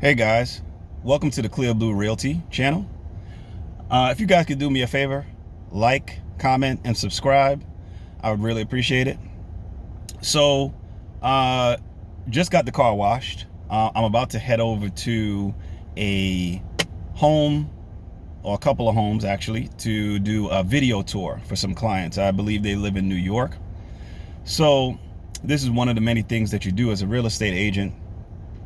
Hey guys, welcome to the Clear Blue Realty channel. If you guys could do me a favor, like, comment, and subscribe, I would really appreciate it. So, just got the car washed. I'm about to head over to a home, or a couple of homes actually, to do a video tour for some clients. I believe they live in New York. So, this is one of the many things that you do as a real estate agent.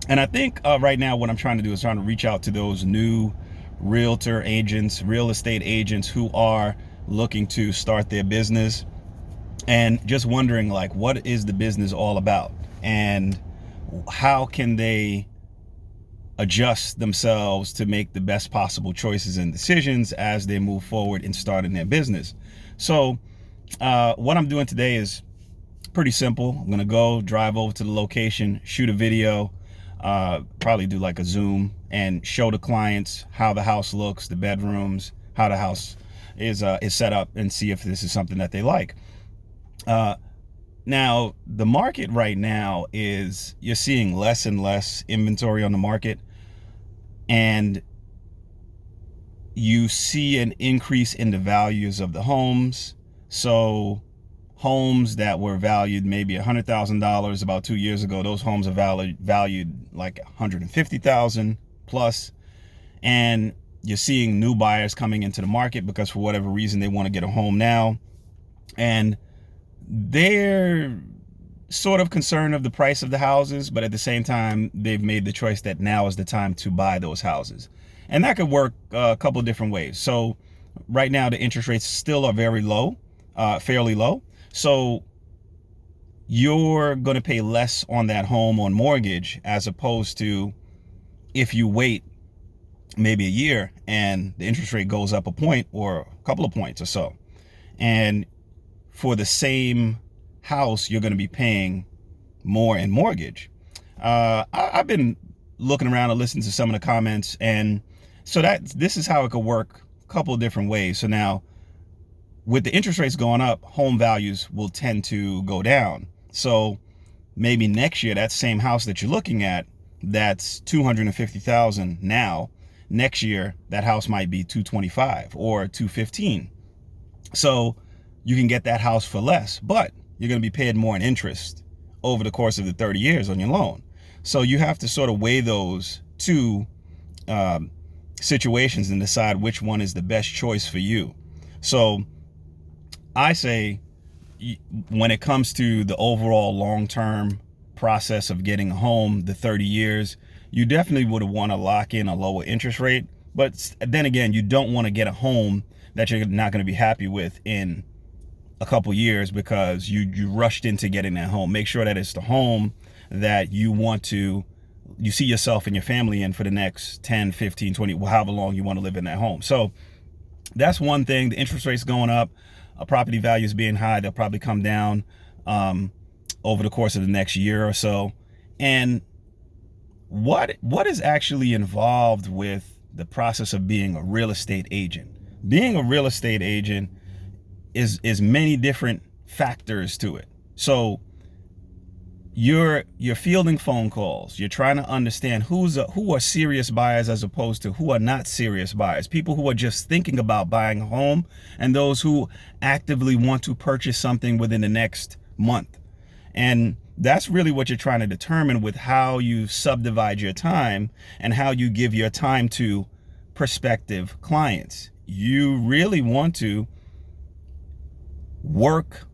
And I think right now what I'm trying to do is trying to reach out to those new realtor agents, real estate agents who are looking to start their business and just wondering, like, what is the business all about and how can they adjust themselves to make the best possible choices and decisions as they move forward in starting their business. So what I'm doing today is pretty simple. I'm gonna go drive over to the location, shoot a video, probably do like a Zoom and show the clients how the house looks, the bedrooms, how the house is set up, and see if this is something that they like. Now, the market right now is, you're seeing less and less inventory on the market, and you see an increase in the values of the homes. So homes that were valued maybe $100,000 about 2 years ago, those homes are valued like $150,000 plus. And you're seeing new buyers coming into the market because for whatever reason they want to get a home now, and they're sort of concerned of the price of the houses, but at the same time they've made the choice that now is the time to buy those houses. And that could work a couple of different ways. So right now the interest rates still are very low, fairly low. So you're going to pay less on that home on mortgage, as opposed to if you wait maybe a year and the interest rate goes up a point or a couple of points or so. And for the same house, you're going to be paying more in mortgage. I've been looking around and listening to some of the comments, and so this is how it could work a couple of different ways. So now, with the interest rates going up, home values will tend to go down. So maybe next year, that same house that you're looking at, that's $250,000 now, next year that house might be $225 or $215. So you can get that house for less, but you're going to be paid more in interest over the course of the 30 years on your loan. So you have to sort of weigh those two situations and decide which one is the best choice for you. So I say, when it comes to the overall long-term process of getting a home, the 30 years, you definitely would want to lock in a lower interest rate. But then again, you don't want to get a home that you're not going to be happy with in a couple years because you rushed into getting that home. Make sure that it's the home that you see yourself and your family in for the next 10, 15, 20, however long you want to live in that home. So that's one thing. The interest rates going up, property values being high, they'll probably come down over the course of the next year or so. And what is actually involved with the process of being a real estate agent? Being a real estate agent is many different factors to it. So you're fielding phone calls. You're trying to understand who are serious buyers as opposed to who are not serious buyers. People who are just thinking about buying a home, and those who actively want to purchase something within the next month. And that's really what you're trying to determine with how you subdivide your time and how you give your time to prospective clients. You really want to work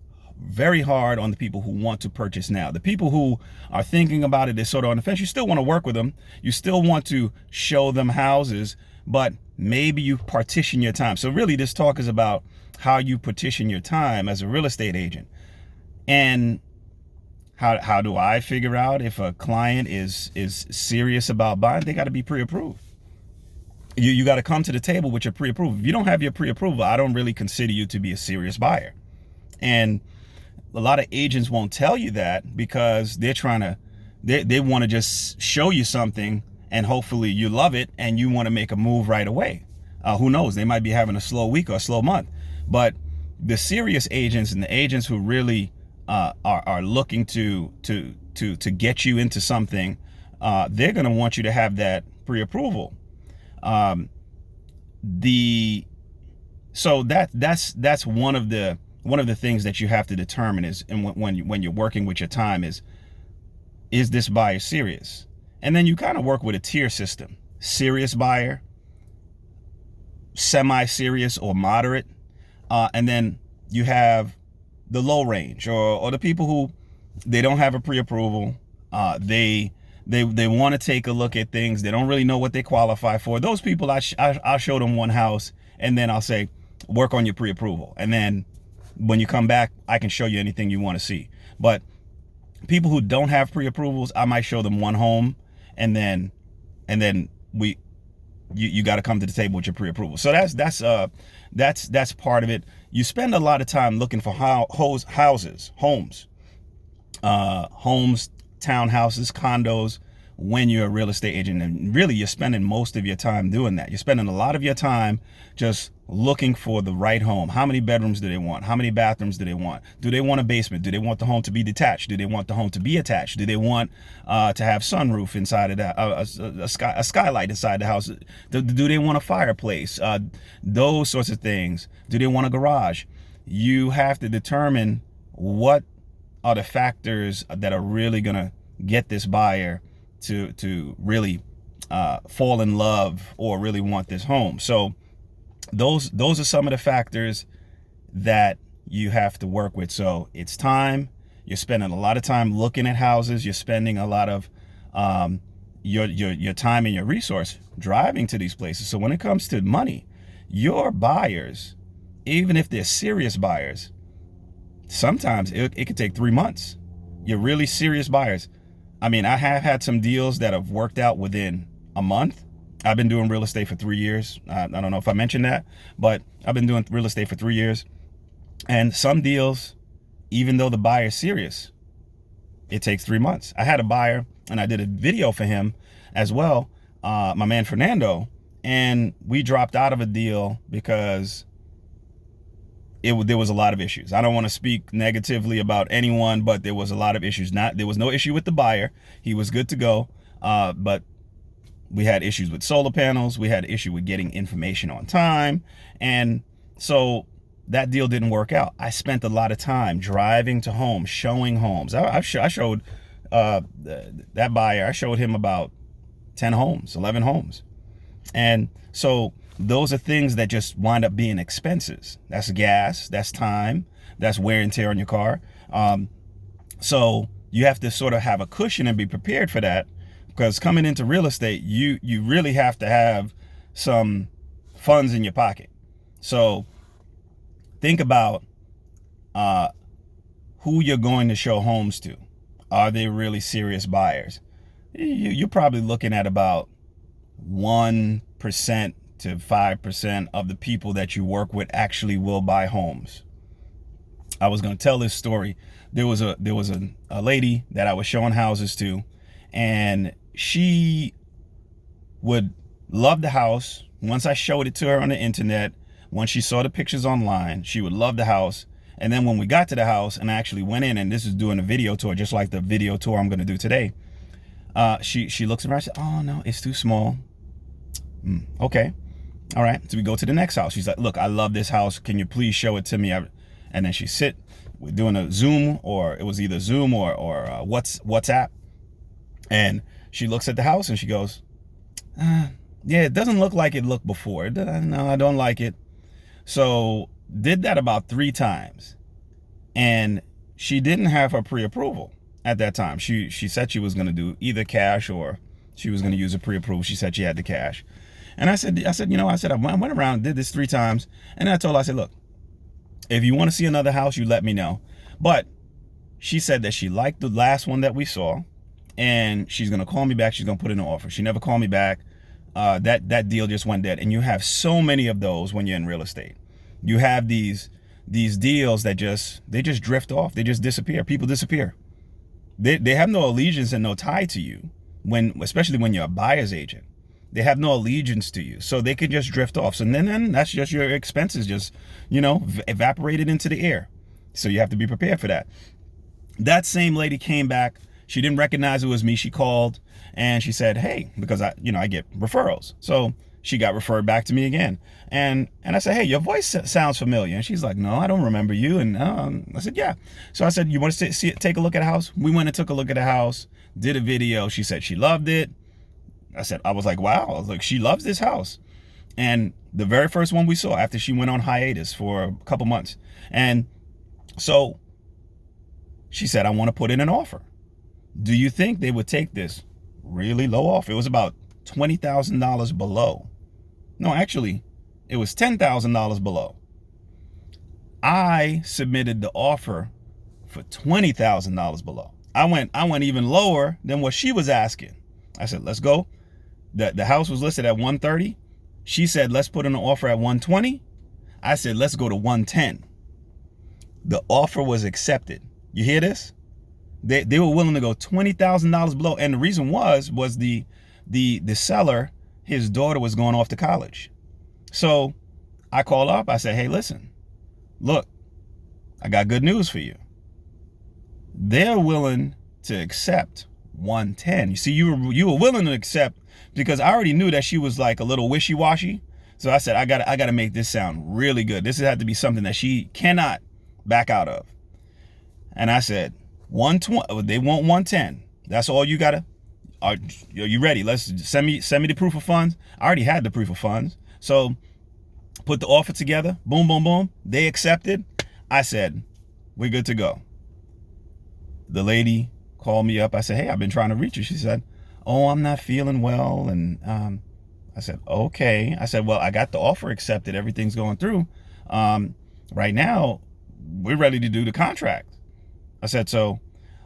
very hard on the people who want to purchase now. The people who are thinking about it, they're sort of on the fence. You still want to work with them. You still want to show them houses, but maybe you partition your time. So really this talk is about how you partition your time as a real estate agent. And how do I figure out if a client is serious about buying? They got to be pre-approved. You got to come to the table with your pre-approval. If you don't have your pre-approval, I don't really consider you to be a serious buyer. And a lot of agents won't tell you that because they're trying to, they want to just show you something and hopefully you love it and you want to make a move right away. Who knows? They might be having a slow week or a slow month. But the serious agents and the agents who really are looking to get you into something they're going to want you to have that pre-approval. So that's one of the things that you have to determine is, and when you're working with your time, is this buyer serious? And then you kind of work with a tier system: serious buyer, semi-serious or moderate, and then you have the low range, or the people who they don't have a pre-approval. They want to take a look at things. They don't really know what they qualify for. Those people, I'll show them one house, and then I'll say, work on your pre-approval. And then when you come back, I can show you anything you want to see. But people who don't have pre-approvals, I might show them one home, and then you got to come to the table with your pre-approval. So that's part of it. You spend a lot of time looking for homes, townhouses, condos, when you're a real estate agent. And really, you're spending most of your time doing that. You're spending a lot of your time just looking for the right home. How many bedrooms do they want? How many bathrooms do they want? Do they want a basement? Do they want the home to be detached? Do they want the home to be attached? Do they want to have sunroof inside of that, a skylight inside the house? Do they want a fireplace? Those sorts of things. Do they want a garage? You have to determine what are the factors that are really gonna get this buyer to really fall in love or really want this home. So those are some of the factors that you have to work with. So it's time. You're spending a lot of time looking at houses. You're spending a lot of your time and your resource driving to these places. So when it comes to money, your buyers, even if they're serious buyers, sometimes it could take 3 months. You're really serious buyers. I mean, I have had some deals that have worked out within a month. I've been doing real estate for 3 years. I don't know if I mentioned that, but I've been doing real estate for 3 years. And some deals, even though the buyer is serious, it takes 3 months. I had a buyer, and I did a video for him as well, my man Fernando, and we dropped out of a deal because there was a lot of issues. I don't want to speak negatively about anyone, but there was a lot of issues. There was no issue with the buyer. He was good to go, but we had issues with solar panels. We had an issue with getting information on time. And so that deal didn't work out. I spent a lot of time driving to homes, showing homes. I showed that buyer, I showed him about 10 homes, 11 homes. And so those are things that just wind up being expenses. That's gas, that's time, that's wear and tear on your car. So you have to sort of have a cushion and be prepared for that, because coming into real estate, you really have to have some funds in your pocket. So think about who you're going to show homes to. Are they really serious buyers? You're probably looking at about 1% to 5% of the people that you work with actually will buy homes. I was going to tell this story. There was a lady that I was showing houses to, and she would love the house. Once I showed it to her on the internet, once she saw the pictures online, she would love the house. And then when we got to the house and I actually went in, and this is doing a video tour, just like the video tour I'm going to do today, she looks around and said, "Oh no, it's too small." Okay. All right. So we go to the next house. She's like, "Look, I love this house. Can you please show it to me?" And then we're doing a Zoom, or it was either Zoom or WhatsApp. And she looks at the house and she goes, "Yeah, it doesn't look like it looked before. No, I don't like it." So did that about 3 times. And she didn't have her pre-approval at that time. She said she was going to do either cash or she was going to use a pre-approval. She said she had the cash. And I said, I went around and did this 3 times. And I told her, I said, "Look, if you want to see another house, you let me know." But she said that she liked the last one that we saw, and she's going to call me back. She's going to put in an offer. She never called me back. That deal just went dead. And you have so many of those when you're in real estate. You have these deals that just drift off. They just disappear. People disappear. They have no allegiance and no tie to you, especially when you're a buyer's agent. They have no allegiance to you, so they can just drift off. So then that's just your expenses just, evaporated into the air. So you have to be prepared for that. That same lady came back. She didn't recognize it was me. She called And she said, hey, because I get referrals. So she got referred back to me again. And I said, hey, your voice sounds familiar. And she's like, no, I don't remember you. And I said, yeah. So I said, you want to take a look at a house? We went and took a look at a house, did a video. She said she loved it. I was like, wow. I was like, she loves this house. And the very first one we saw after she went on hiatus for a couple months. And so she said, I want to put in an offer. Do you think they would take this really low offer? It was about $20,000 below. No, actually, it was $10,000 below. I submitted the offer for $20,000 below. I went even lower than what she was asking. I said, let's go. The house was listed at 130. She said, let's put in an offer at 120. I said, let's go to 110. The offer was accepted. You hear this? They were willing to go $20,000 below. And the reason was the seller, his daughter was going off to college. So I called up. I said, hey, listen, look, I got good news for you. They're willing to accept 110. You see, you were willing to accept because I already knew that she was like a little wishy-washy. So I said, I gotta make this sound really good. This had to be something that she cannot back out of. And I said, 120. They want 110. That's all you gotta. Are you ready? Let's send me the proof of funds. I already had the proof of funds. So put the offer together. Boom, boom, boom. They accepted. I said, we're good to go. The lady called me up. I said, hey, I've been trying to reach you. She said, oh, I'm not feeling well. And I said, okay. I said, well, I got the offer accepted. Everything's going through. Right now, we're ready to do the contract. I said, so,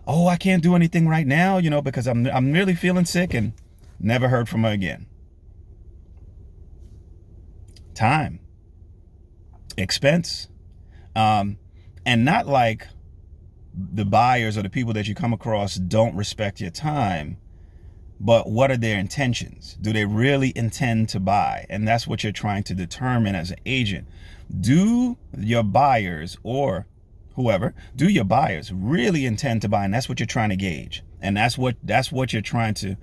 oh, I can't do anything right now, because I'm really feeling sick, and never heard from her again. Time, expense, and not like the buyers or the people that you come across don't respect your time, but what are their intentions? Do they really intend to buy? And that's what you're trying to determine as an agent. Do your buyers or whoever, do your buyers really intend to buy? And that's what you're trying to gauge. And that's what you're trying to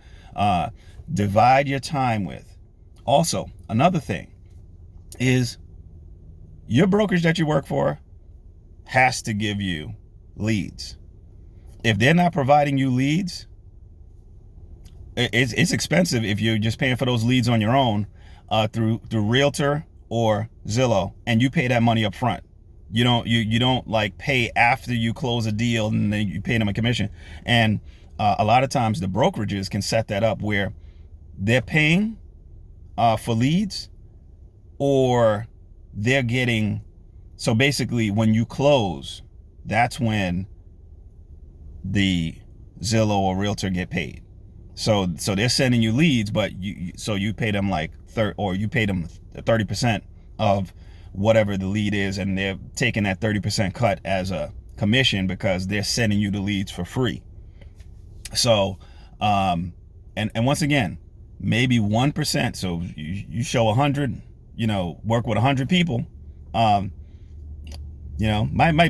divide your time with. Also, another thing is your brokerage that you work for has to give you leads. If they're not providing you leads, it's expensive if you're just paying for those leads on your own through Realtor or Zillow, and you pay that money up front. You don't like pay after you close a deal and then you pay them a commission. And a lot of times the brokerages can set that up where they're paying for leads, or they're getting, so basically when you close, that's when the Zillow or Realtor get paid. So they're sending you leads, but you pay them like you pay them 30% of whatever the lead is, and they're taking that 30% cut as a commission because they're sending you the leads for free. So and once again, maybe 1%. So you show 100, work with 100 people, might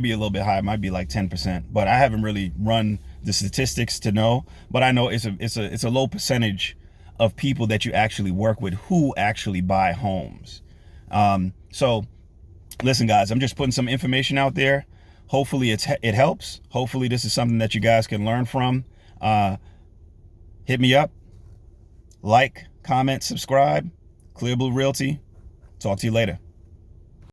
be a little bit higher, might be like 10%, but I haven't really run the statistics to know, but I know it's a low percentage of people that you actually work with who actually buy homes. So listen, guys, I'm just putting some information out there. Hopefully it helps. Hopefully this is something that you guys can learn from. Hit me up, like, comment, subscribe. Clear Blue Realty. Talk to you later.